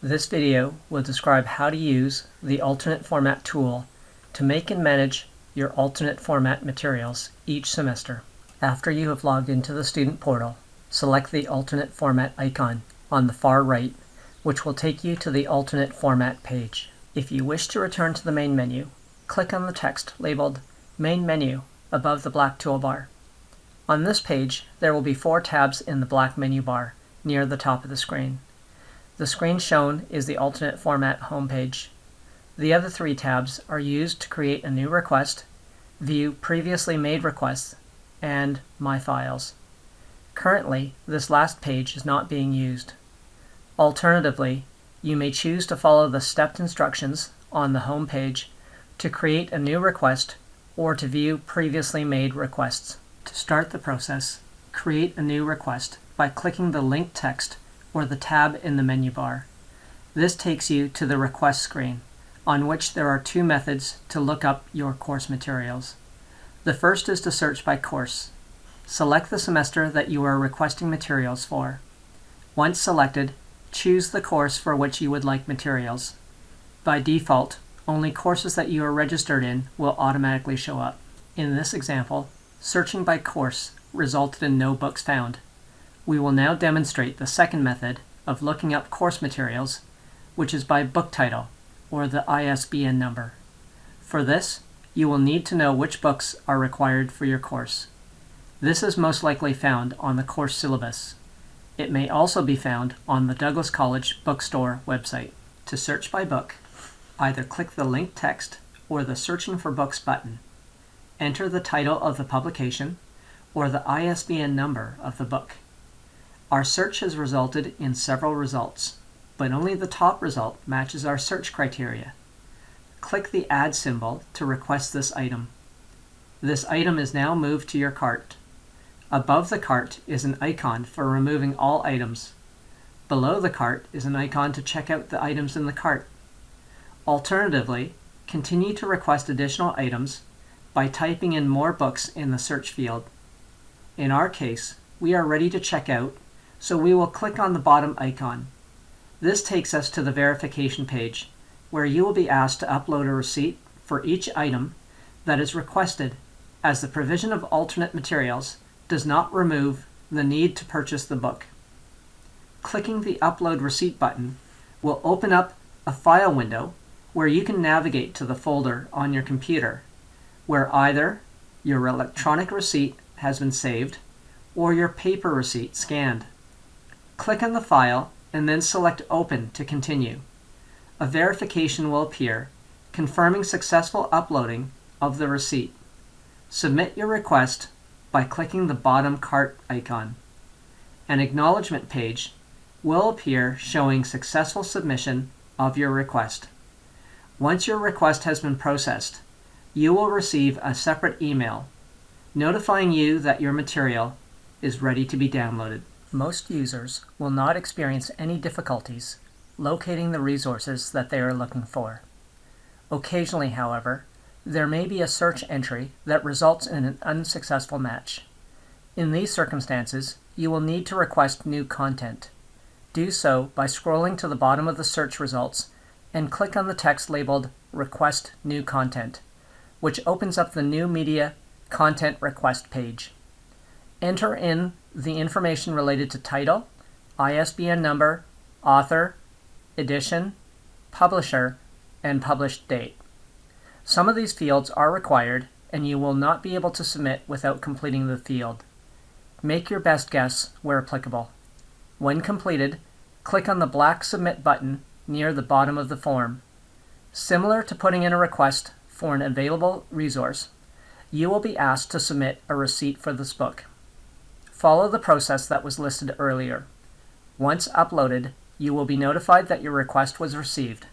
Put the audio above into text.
This video will describe how to use the alternate format tool to make and manage your alternate format materials each semester. After you have logged into the student portal, select the alternate format icon on the far right, which will take you to the alternate format page. If you wish to return to the main menu, click on the text labeled Main Menu above the black toolbar. On this page, there will be 4 tabs in the black menu bar near the top of the screen. The screen shown is the alternate format homepage. The other 3 tabs are used to create a new request, view previously made requests, and My Files. Currently, this last page is not being used. Alternatively, you may choose to follow the stepped instructions on the home page to create a new request or to view previously made requests. To start the process, create a new request by clicking the linked text or the tab in the menu bar. This takes you to the request screen, on which there are 2 methods to look up your course materials. The first is to search by course. Select the semester that you are requesting materials for. Once selected, choose the course for which you would like materials. By default, only courses that you are registered in will automatically show up. In this example, searching by course resulted in no books found. We will now demonstrate the second method of looking up course materials, which is by book title, or the ISBN number. For this, you will need to know which books are required for your course. This is most likely found on the course syllabus. It may also be found on the Douglas College Bookstore website. To search by book, either click the linked text or the Searching for Books button. Enter the title of the publication or the ISBN number of the book. Our search has resulted in several results, but only the top result matches our search criteria. Click the Add symbol to request this item. This item is now moved to your cart. Above the cart is an icon for removing all items. Below the cart is an icon to check out the items in the cart. Alternatively, continue to request additional items by typing in more books in the search field. In our case, we are ready to check out, so we will click on the bottom icon. This takes us to the verification page, where you will be asked to upload a receipt for each item that is requested, as the provision of alternate materials does not remove the need to purchase the book. Clicking the Upload Receipt button will open up a file window where you can navigate to the folder on your computer, where either your electronic receipt has been saved or your paper receipt scanned. Click on the file and then select Open to continue. A verification will appear confirming successful uploading of the receipt. Submit your request by clicking the bottom cart icon. An acknowledgement page will appear showing successful submission of your request. Once your request has been processed, you will receive a separate email notifying you that your material is ready to be downloaded. Most users will not experience any difficulties locating the resources that they are looking for. Occasionally, however, there may be a search entry that results in an unsuccessful match. In these circumstances, you will need to request new content. Do so by scrolling to the bottom of the search results and click on the text labeled Request New Content, which opens up the New Media Content Request page. Enter in the information related to title, ISBN number, author, edition, publisher, and published date. Some of these fields are required, and you will not be able to submit without completing the field. Make your best guess where applicable. When completed, click on the black Submit button near the bottom of the form. Similar to putting in a request for an available resource, you will be asked to submit a receipt for this book. Follow the process that was listed earlier. Once uploaded, you will be notified that your request was received.